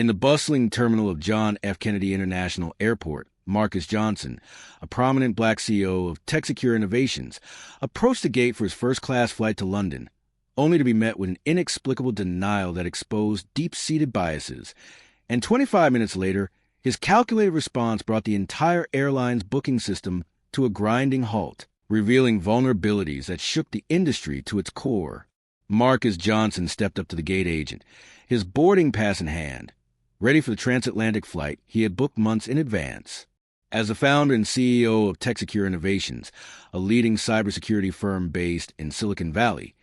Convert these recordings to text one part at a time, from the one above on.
In the bustling terminal of John F. Kennedy International Airport, Marcus Johnson, a prominent black CEO of TechSecure Innovations, approached the gate for his first-class flight to London, only to be met with an inexplicable denial that exposed deep-seated biases. And 25 minutes later, his calculated response brought the entire airline's booking system to a grinding halt, revealing vulnerabilities that shook the industry to its core. Marcus Johnson stepped up to the gate agent, his boarding pass in hand, ready for the transatlantic flight he had booked months in advance. As the founder and CEO of TechSecure Innovations, a leading cybersecurity firm based in Silicon Valley,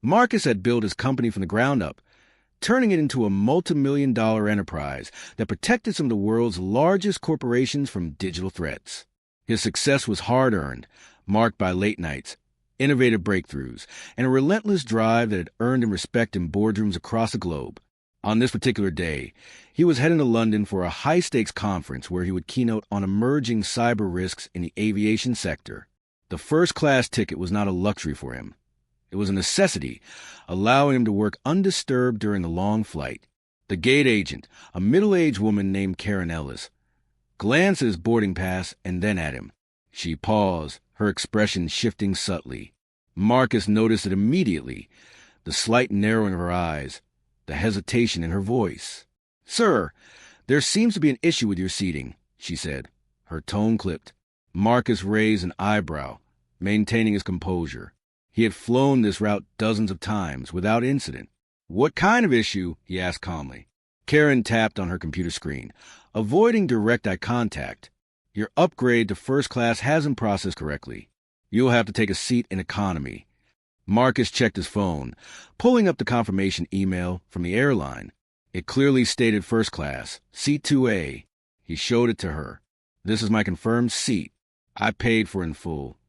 Marcus had built his company from the ground up, turning it into a multi-million-dollar enterprise that protected some of the world's largest corporations from digital threats. His success was hard-earned, marked by late nights, innovative breakthroughs, and a relentless drive that had earned him respect in boardrooms across the globe. On this particular day, he was heading to London for a high-stakes conference where he would keynote on emerging cyber risks in the aviation sector. The first-class ticket was not a luxury for him. It was a necessity, allowing him to work undisturbed during the long flight. The gate agent, a middle-aged woman named Karen Ellis, glanced at his boarding pass and then at him. She paused, her expression shifting subtly. Marcus noticed it immediately, the slight narrowing of her eyes, the hesitation in her voice. "Sir, there seems to be an issue with your seating," she said. Her tone clipped. Marcus raised an eyebrow, maintaining his composure. He had flown this route dozens of times, without incident. "What kind of issue?" he asked calmly. Karen tapped on her computer screen, avoiding direct eye contact. "Your upgrade to first class hasn't processed correctly. You'll have to take a seat in economy." Marcus checked his phone, pulling up the confirmation email from the airline. It clearly stated first class, seat 2A. He showed it to her. "This is my confirmed seat. I paid for it in full."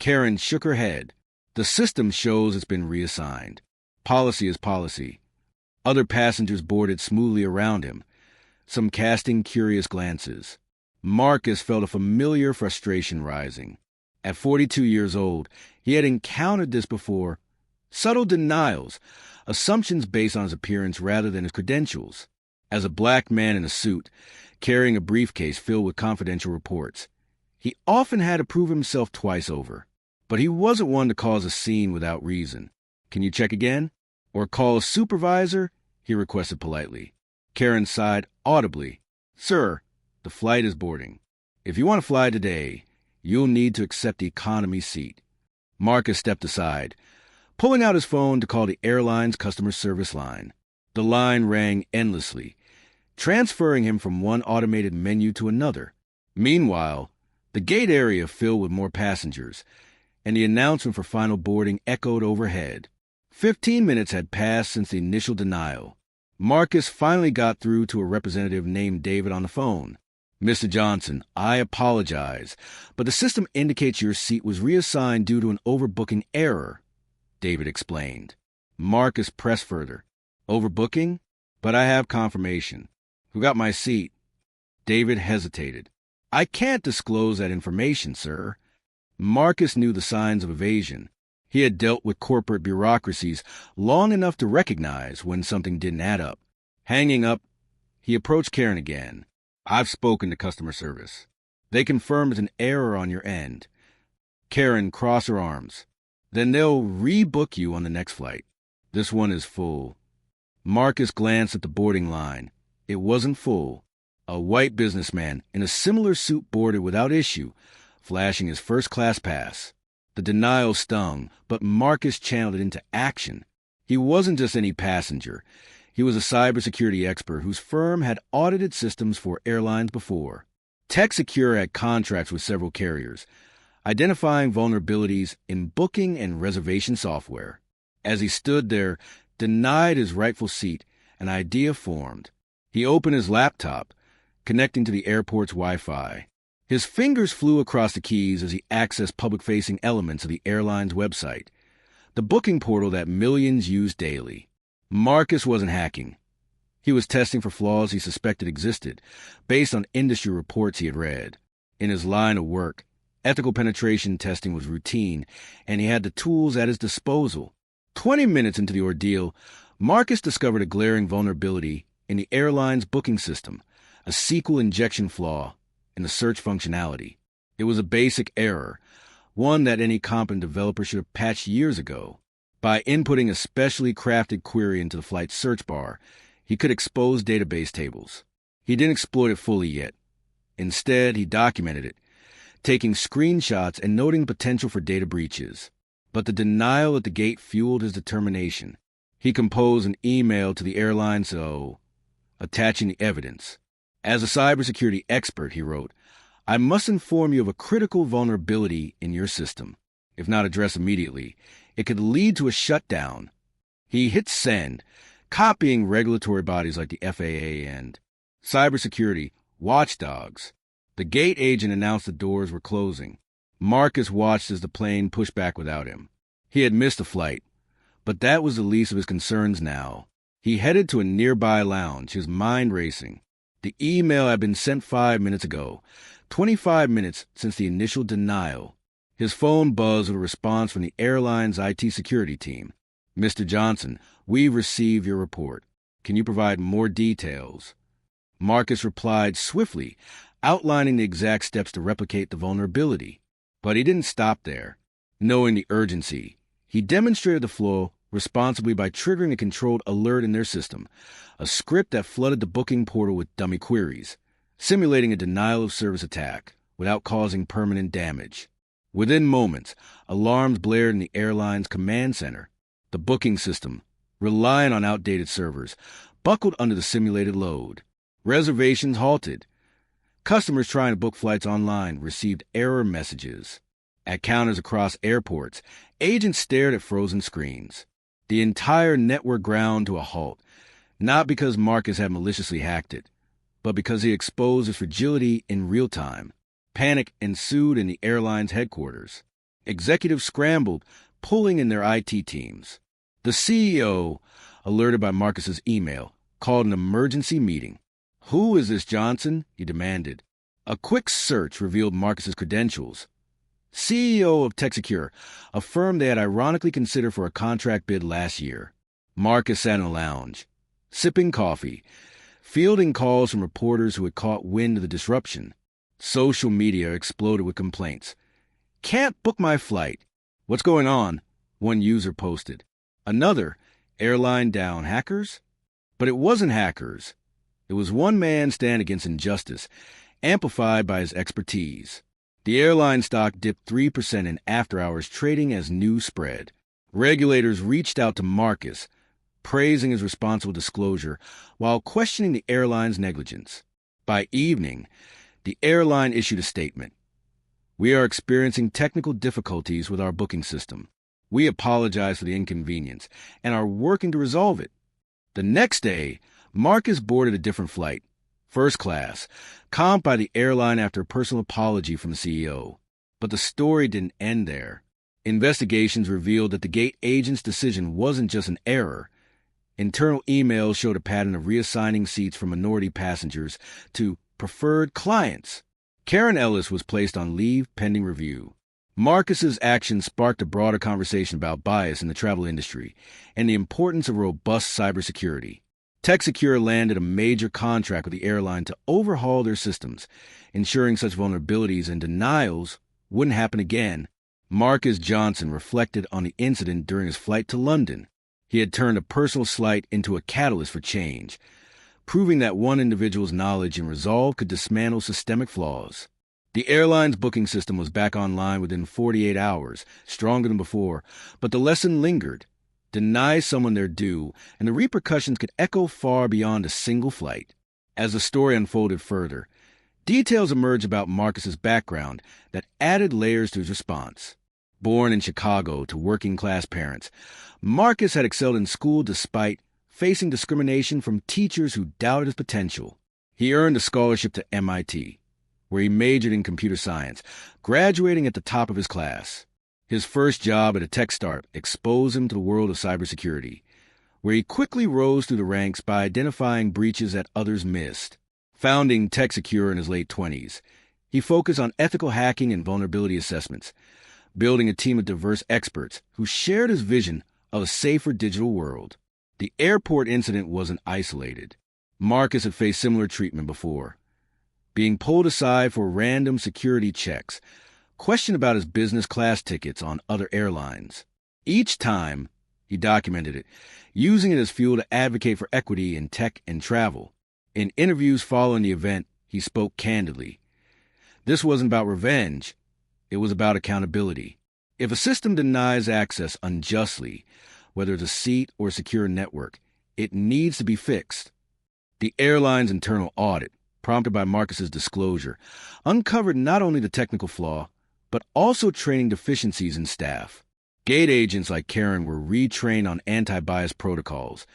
Karen shook her head. "The system shows it's been reassigned. Policy is policy." Other passengers boarded smoothly around him, some casting curious glances. Marcus felt a familiar frustration rising. At 42 years old, he had encountered this before. Subtle denials, assumptions based on his appearance rather than his credentials. As a black man in a suit, carrying a briefcase filled with confidential reports, he often had to prove himself twice over. But he wasn't one to cause a scene without reason. "Can you check again? Or call a supervisor?" he requested politely. Karen sighed audibly. "Sir, the flight is boarding. If you want to fly today, you'll need to accept the economy seat." Marcus stepped aside, pulling out his phone to call the airline's customer service line. The line rang endlessly, transferring him from one automated menu to another. Meanwhile, the gate area filled with more passengers, and the announcement for final boarding echoed overhead. 15 minutes had passed since the initial denial. Marcus finally got through to a representative named David on the phone. "Mr. Johnson, I apologize, but the system indicates your seat was reassigned due to an overbooking error," David explained. Marcus pressed further. "Overbooking? But I have confirmation. Who got my seat?" David hesitated. "I can't disclose that information, sir." Marcus knew the signs of evasion. He had dealt with corporate bureaucracies long enough to recognize when something didn't add up. Hanging up, he approached Karen again. "I've spoken to customer service. They confirmed it's an error on your end." Karen crossed her arms. "Then they'll rebook you on the next flight. This one is full." Marcus glanced at the boarding line. It wasn't full. A white businessman in a similar suit boarded without issue, flashing his first-class pass. The denial stung, but Marcus channeled it into action. He wasn't just any passenger. He was a cybersecurity expert whose firm had audited systems for airlines before. TechSecure had contracts with several carriers, identifying vulnerabilities in booking and reservation software. As he stood there, denied his rightful seat, an idea formed. He opened his laptop, connecting to the airport's Wi-Fi. His fingers flew across the keys as he accessed public-facing elements of the airline's website, the booking portal that millions use daily. Marcus wasn't hacking. He was testing for flaws he suspected existed, based on industry reports he had read. In his line of work, ethical penetration testing was routine, and he had the tools at his disposal. 20 minutes into the ordeal, Marcus discovered a glaring vulnerability in the airline's booking system, a SQL injection flaw in the search functionality. It was a basic error, one that any competent developer should have patched years ago. By inputting a specially crafted query into the flight search bar, he could expose database tables. He didn't exploit it fully yet. Instead, he documented it, taking screenshots and noting the potential for data breaches. But the denial at the gate fueled his determination. He composed an email to the airline attaching the evidence. As a cybersecurity expert, he wrote, I must inform you of a critical vulnerability in your system. If not addressed immediately, it could lead to a shutdown. He hit send, copying regulatory bodies like the FAA and cybersecurity watchdogs. The gate agent announced the doors were closing. Marcus watched as the plane pushed back without him. He had missed a flight, but that was the least of his concerns now. He headed to a nearby lounge, his mind racing. The email had been sent 5 minutes ago, 25 minutes since the initial denial. His phone buzzed with a response from the airline's IT security team. Mr. Johnson, we've received your report. Can you provide more details? Marcus replied swiftly, outlining the exact steps to replicate the vulnerability. But he didn't stop there. Knowing the urgency, he demonstrated the flaw responsibly by triggering a controlled alert in their system, a script that flooded the booking portal with dummy queries, simulating a denial-of-service attack without causing permanent damage. Within moments, alarms blared in the airline's command center. The booking system, relying on outdated servers, buckled under the simulated load. Reservations halted. Customers trying to book flights online received error messages. At counters across airports, agents stared at frozen screens. The entire network ground to a halt, not because Marcus had maliciously hacked it, but because he exposed its fragility in real time. Panic ensued in the airline's headquarters. Executives scrambled, pulling in their IT teams. The CEO, alerted by Marcus's email, called an emergency meeting. Who is this Johnson? He demanded. A quick search revealed Marcus's credentials. CEO of TechSecure, a firm they had ironically considered for a contract bid last year. Marcus sat in a lounge, sipping coffee, fielding calls from reporters who had caught wind of the disruption. Social media exploded with complaints. Can't book my flight. What's going on? One user posted. Another, airline down. Hackers? But it wasn't hackers. It was one man stand against injustice, amplified by his expertise. The airline stock dipped 3% in after-hours trading as news spread. Regulators reached out to Marcus, praising his responsible disclosure while questioning the airline's negligence. By evening, the airline issued a statement. We are experiencing technical difficulties with our booking system. We apologize for the inconvenience and are working to resolve it. The next day, Marcus boarded a different flight, first class, comped by the airline after a personal apology from the CEO. But the story didn't end there. Investigations revealed that the gate agent's decision wasn't just an error. Internal emails showed a pattern of reassigning seats from minority passengers to preferred clients. Karen Ellis was placed on leave pending review. Marcus's actions sparked a broader conversation about bias in the travel industry and the importance of robust cybersecurity. TechSecure landed a major contract with the airline to overhaul their systems, ensuring such vulnerabilities and denials wouldn't happen again. Marcus Johnson reflected on the incident during his flight to London. He had turned a personal slight into a catalyst for change, proving that one individual's knowledge and resolve could dismantle systemic flaws. The airline's booking system was back online within 48 hours, stronger than before, but the lesson lingered. Deny someone their due, and the repercussions could echo far beyond a single flight. As the story unfolded further, details emerged about Marcus's background that added layers to his response. Born in Chicago to working-class parents, Marcus had excelled in school despite facing discrimination from teachers who doubted his potential. He earned a scholarship to MIT, where he majored in computer science, graduating at the top of his class. His first job at a tech startup exposed him to the world of cybersecurity, where he quickly rose through the ranks by identifying breaches that others missed. Founding TechSecure in his late 20s, he focused on ethical hacking and vulnerability assessments, building a team of diverse experts who shared his vision of a safer digital world. The airport incident wasn't isolated. Marcus had faced similar treatment before, being pulled aside for random security checks, questioned about his business class tickets on other airlines. Each time, he documented it, using it as fuel to advocate for equity in tech and travel. In interviews following the event, he spoke candidly. This wasn't about revenge. It was about accountability. If a system denies access unjustly, whether it's a seat or a secure network, it needs to be fixed. The airline's internal audit, prompted by Marcus's disclosure, uncovered not only the technical flaw, but also training deficiencies in staff. Gate agents like Karen were retrained on anti-bias protocols,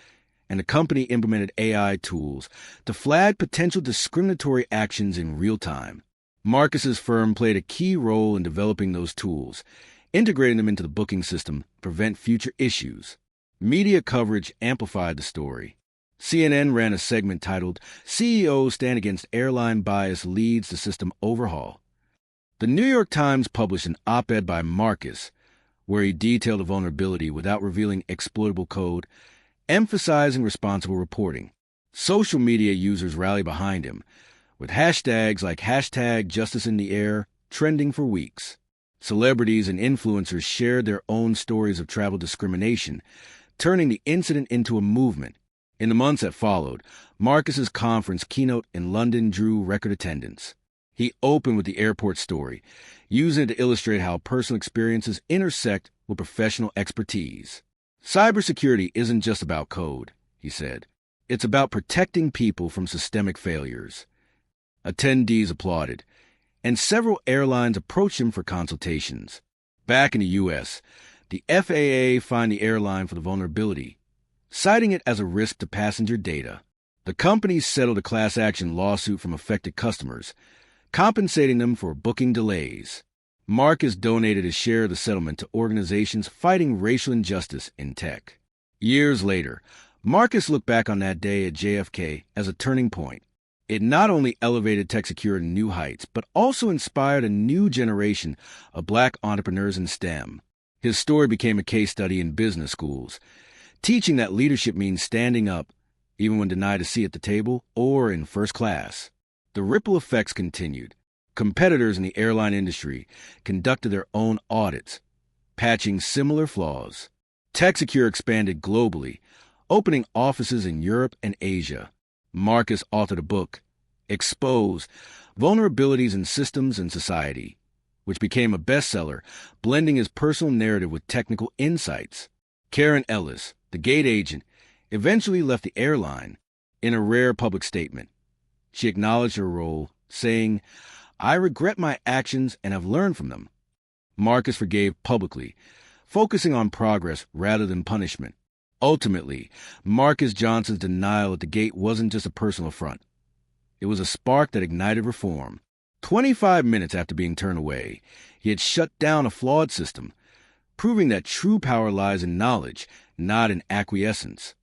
and the company implemented AI tools to flag potential discriminatory actions in real time. Marcus's firm played a key role in developing those tools, integrating them into the booking system to prevent future issues. Media coverage amplified the story. CNN ran a segment titled, "CEOs Stand Against Airline Bias Leads to System Overhaul." The New York Times published an op-ed by Marcus, where he detailed a vulnerability without revealing exploitable code, emphasizing responsible reporting. Social media users rallied behind him, with hashtags like #JusticeInTheAir trending for weeks. Celebrities and influencers shared their own stories of travel discrimination, turning the incident into a movement. In the months that followed, Marcus's conference keynote in London drew record attendance. He opened with the airport story, using it to illustrate how personal experiences intersect with professional expertise. Cybersecurity isn't just about code, he said. It's about protecting people from systemic failures. Attendees applauded, and several airlines approached him for consultations. Back in the U.S., the FAA fined the airline for the vulnerability, citing it as a risk to passenger data. The company settled a class action lawsuit from affected customers, compensating them for booking delays. Marcus donated his share of the settlement to organizations fighting racial injustice in tech. Years later, Marcus looked back on that day at JFK as a turning point. It not only elevated tech security to new heights, but also inspired a new generation of Black entrepreneurs in STEM. His story became a case study in business schools, teaching that leadership means standing up, even when denied a seat at the table or in first class. The ripple effects continued. Competitors in the airline industry conducted their own audits, patching similar flaws. TechSecure expanded globally, opening offices in Europe and Asia. Marcus authored a book, Exposed: Vulnerabilities in Systems and Society, which became a bestseller, blending his personal narrative with technical insights. Karen Ellis, the gate agent, eventually left the airline. In a rare public statement, she acknowledged her role, saying, "I regret my actions and have learned from them." Marcus forgave publicly, focusing on progress rather than punishment. Ultimately, Marcus Johnson's denial at the gate wasn't just a personal affront. It was a spark that ignited reform. 25 minutes after being turned away, he had shut down a flawed system, proving that true power lies in knowledge, not in acquiescence.